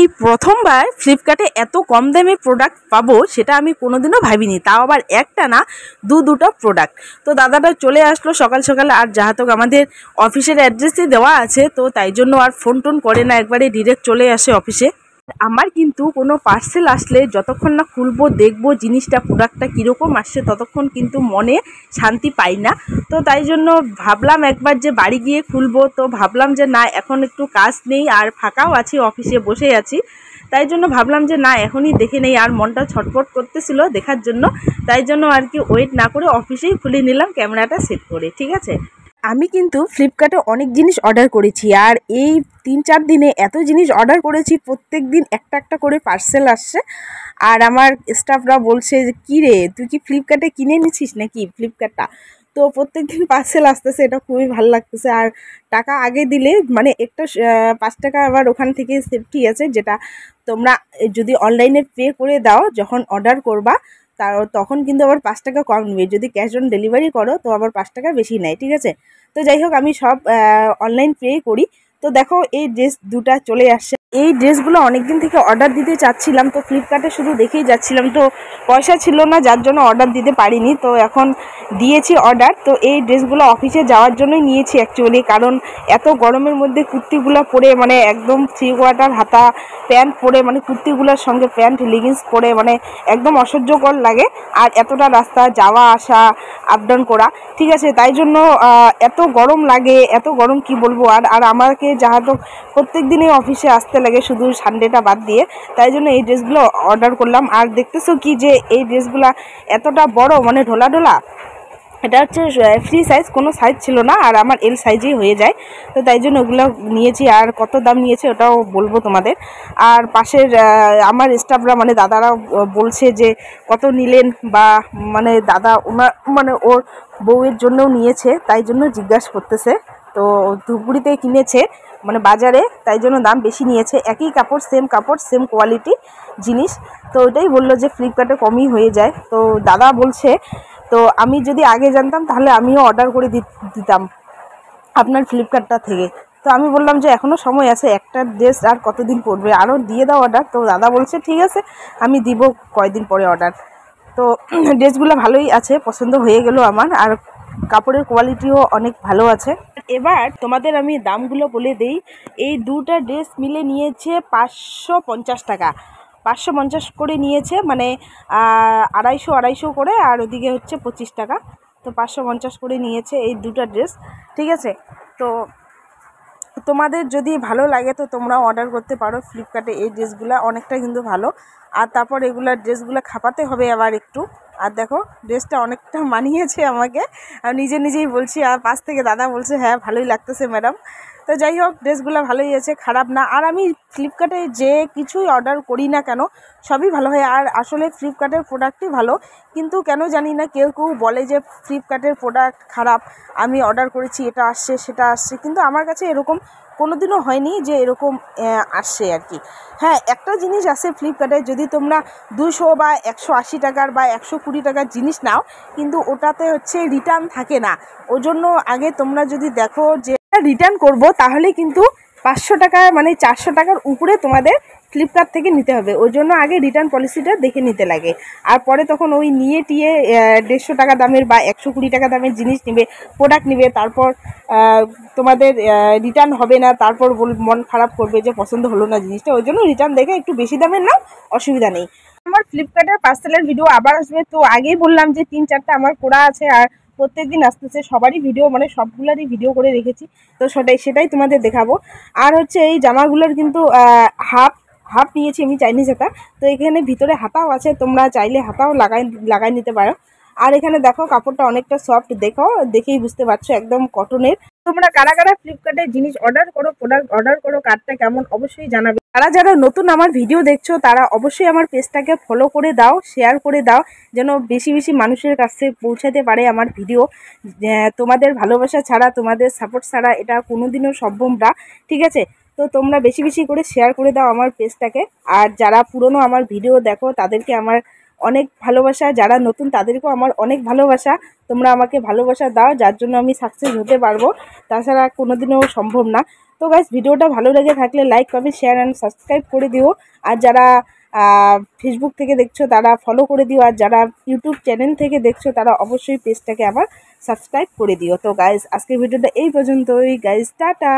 এই প্রথমবার ফ্লিপকার্টে এত কম দামে প্রোডাক্ট পাবো সেটা আমি কোনোদিনও ভাবিনি, তাও আবার একটা না দুটো প্রোডাক্ট। তো দাদাটা চলে আসলো সকাল সকাল, আর যাহাতক আমাদের অফিসের অ্যাড্রেসই দেওয়া আছে তো তাই জন্য আর ফোন টোন করে না, একবারে ডিরেক্ট চলে আসে অফিসে। আমার কিন্তু কোনো পার্সেল আসলে যতক্ষণ না খুলবো দেখবো জিনিসটা প্রোডাক্টটা কীরকম আসছে ততক্ষণ কিন্তু মনে শান্তি পাই না। তো তাই জন্য ভাবলাম একবার যে বাড়ি গিয়ে খুলবো, তো ভাবলাম যে না এখন একটু কাজ নেই আর ফাঁকাও আছি, অফিসে বসে আছি, তাই জন্য ভাবলাম যে না এখনই দেখে নেই। আর মনটা ছটফট করতেছিল দেখার জন্য, তাই জন্য আর কি ওয়েট না করে অফিসেই খুলে নিলাম ক্যামেরাটা সেট করে। ঠিক আছে, আমি কিন্তু ফ্লিপকার্টে অনেক জিনিস অর্ডার করেছি, আর এই 3-4 দিনে এত জিনিস অর্ডার করেছি, প্রত্যেক দিন একটা একটা করে পার্সেল আসছে। আর আমার স্টাফরা বলছে যে কী রে তুই কি ফ্লিপকার্টে কিনে নিছিস নাকি ফ্লিপকার্টটা। তো প্রত্যেক দিন পার্সেল আসতেছে, এটা খুবই ভালো লাগতেছে। আর টাকা আগে দিলে মানে একটা 5 টাকা আবার ওখান থেকে সেফটি আছে, যেটা তোমরা যদি অনলাইনে পে করে দাও যখন অর্ডার করবা তখন কিন্তু আবার 5 টাকা কম নেবে। যদি ক্যাশ অন ডেলিভারি করো তো আবার 5 টাকা বেশি নেয়। ঠিক আছে, তো যাই হোক আমি সব অনলাইন পে করি। তো দেখো এই ড্রেস দুটা চলে আসছে। এই ড্রেসগুলো অনেক দিন থেকে অর্ডার দিতে চাচ্ছিলাম, তো ফ্লিপকার্টে শুধু দেখেই যাচ্ছিলাম, তো পয়সা ছিল না যার জন্য অর্ডার দিতে পারিনি। তো এখন দিয়েছি অর্ডার। তো এই ড্রেসগুলো অফিসে যাওয়ার জন্যই নিয়েছি অ্যাকচুয়ালি, কারণ এত গরমের মধ্যে কুর্তিগুলো পরে মানে একদম 3/4 হাতা প্যান্ট পরে, মানে কুর্তিগুলোর সঙ্গে প্যান্ট লেগিংস পরে মানে একদম অসহ্যকর লাগে। আর এতটা রাস্তা যাওয়া আসা আপ ডাউন করা, ঠিক আছে, তাই জন্য এত গরম লাগে, এত গরম কি বলবো। আর আর আমাকে যাহাতো প্রত্যেক দিনই অফিসে আসতে লাগে শুধু সানডেটা বাদ দিয়ে, তাই জন্য এই ড্রেসগুলো অর্ডার করলাম। আর দেখতেছো কি যে এই ড্রেসগুলো এতটা বড় মানে ঢোলা ঢোলা, এটা হচ্ছে ফ্রি সাইজ, কোনো সাইজ ছিল না, আর আমার এল সাইজেই হয়ে যায়, তো তাই জন্য ওগুলো নিয়েছি। আর কত দাম নিয়েছে ওটাও বলবো তোমাদের। আর পাশের আমার স্টাফরা মানে দাদারা বলছে যে কত নিলেন, বা মানে দাদা ওনার মানে ওর বউয়ের জন্যও নিয়েছে তাই জন্য জিজ্ঞাসা করতেছে। তো ধূপগুড়িতে কিনেছে মানে বাজারে, তাই জন্য দাম বেশি নিয়েছে। একই কাপড় সেম কোয়ালিটি জিনিস, তো ওইটাই বললো যে ফ্লিপকার্টে কমই হয়ে যায়। তো দাদা বলছে তো আমি যদি আগে জানতাম তাহলে আমিও অর্ডার করে দিতাম আপনার ফ্লিপকার্টটা থেকে। তো আমি বললাম যে এখনও সময় আছে, একটা ড্রেস আর কতদিন পরবে, আরও দিয়ে দাও অর্ডার। তো দাদা বলছে ঠিক আছে আমি দিব কয়দিন পরে অর্ডার। তো ড্রেসগুলো ভালোই আছে, পছন্দ হয়ে গেল আমার, আর কাপড়ের কোয়ালিটিও অনেক ভালো আছে। এবার তোমাদের আমি দামগুলো বলে দেই। এই দুটো ড্রেস মিলে নিয়েছে 550 টাকা, 550 করে নিয়েছে, মানে 250 করে, আর ওদিকে হচ্ছে 25 টাকা। তো 550 করে নিয়েছে এই দুটো ড্রেস। ঠিক আছে, তো তোমাদের যদি ভালো লাগে তো তোমরাও অর্ডার করতে পারো ফ্লিপকার্টে। এই ড্রেসগুলো অনেকটা কিন্তু ভালো। আর তারপর এগুলো ড্রেসগুলো খাপাতে হবে আবার একটু। আর দেখো ড্রেসটা অনেকটা মানিয়েছে আমাকে, আমি নিজেই বলছি, আর পাশ থেকে দাদা বলছে হ্যাঁ ভালোই লাগতেছে ম্যাডাম। তো যাই হোক ড্রেসগুলো ভালোই আছে, খারাপ না। আর আমি ফ্লিপকার্টে যে কিছুই অর্ডার করি না কেন সবই ভালো হয়। আর আসলে ফ্লিপকার্টের প্রোডাক্টই ভালো, কিন্তু কেন জানি না কেউ বলে যে ফ্লিপকার্টের প্রোডাক্ট খারাপ, আমি অর্ডার করেছি এটা আসছে সেটা আসছে, কিন্তু আমার কাছে এরকম কোনোদিনও হয়নি যে এরকম আসছে আর কি। হ্যাঁ একটা জিনিস আছে ফ্লিপকার্টে, যদি তোমরা 200 বা 180 টাকার বা 120 টাকার জিনিস নাও কিন্তু ওটাতে হচ্ছে রিটার্ন থাকে না। ওই জন্য আগে তোমরা যদি দেখো যে রিটার্ন করব তাহলে কিন্তু 500 টাকা মানে 400 টাকার উপরে তোমাদের ফ্লিপকার্ট থেকে নিতে হবে। ওই জন্য আগে রিটার্ন পলিসিটা দেখে নিতে লাগে, আর পরে তখন ওই নিয়ে টিয়ে 150 টাকা দামের বা 120 টাকা দামের জিনিস নিবে, প্রোডাক্ট নিবে, তারপর তোমাদের রিটার্ন হবে না, তারপর মন খারাপ করবে যে পছন্দ হলো না জিনিসটা। ওই জন্য রিটার্ন দেখে একটু বেশি দামের নাও, অসুবিধা নেই। আমার ফ্লিপকার্টের পার্সেলের ভিডিও আবার আসবে, তো আগেই বললাম যে 3-4টা আমার করা আছে, আর প্রত্যেকদিন আসতেছে সবারই ভিডিও, মানে সবগুলারই ভিডিও করে রেখেছি, তো সেটাই তোমাদের দেখাবো। আর হচ্ছে এই জামাগুলোর কিন্তু হাফ নিয়েছি আমি চাইনিজ হাতা, তো এখানে ভিতরে হাতাও আছে, তোমরা চাইলে হাতাও লাগাই নিতে পারো। আর এখানে দেখো কাপড়টা অনেকটা সফট, দেখেই বুঝতে পারছো একদম কটনের। তোমরা কারা কারা ফ্লিপকার্টে জিনিস অর্ডার করো, প্রোডাক্ট অর্ডার করো, কার্ডটা কেমন অবশ্যই জানাবে। যারা নতুন আমার ভিডিও দেখছো তারা অবশ্যই আমার পেজটাকে ফলো করে দাও, শেয়ার করে দাও, যেন বেশি বেশি মানুষের কাছে পৌঁছাতে পারে আমার ভিডিও। তোমাদের ভালোবাসা ছাড়া, তোমাদের সাপোর্ট ছাড়া এটা কোনোদিনও সম্ভব না। ঠিক আছে, তো তোমরা বেশি বেশি করে শেয়ার করে দাও আমার পেজটাকে। আর যারা পুরনো আমার ভিডিও দেখো তাদেরকে আমার অনেক ভালোবাসা, যারা নতুন তাদেরকেও আমার অনেক ভালোবাসা। তোমরা আমাকে ভালোবাসা দাও, যার জন্য আমি সাকসেস হতে পারবো, তাছাড়া কোনোদিনও সম্ভব না। তো গাইস ভিডিওটা ভালো লেগে থাকলে like comment share and subscribe করে দিও। আর যারা ফেসবুক থেকে দেখছো তারা ফলো করে দিও, আর যারা ইউটিউব চ্যানেল থেকে দেখছো তারা অবশ্যই পেজটাকে আবার সাবস্ক্রাইব করে দিও। তো গাইস আজকের ভিডিওটা এই পর্যন্তই গাইস, টাটা।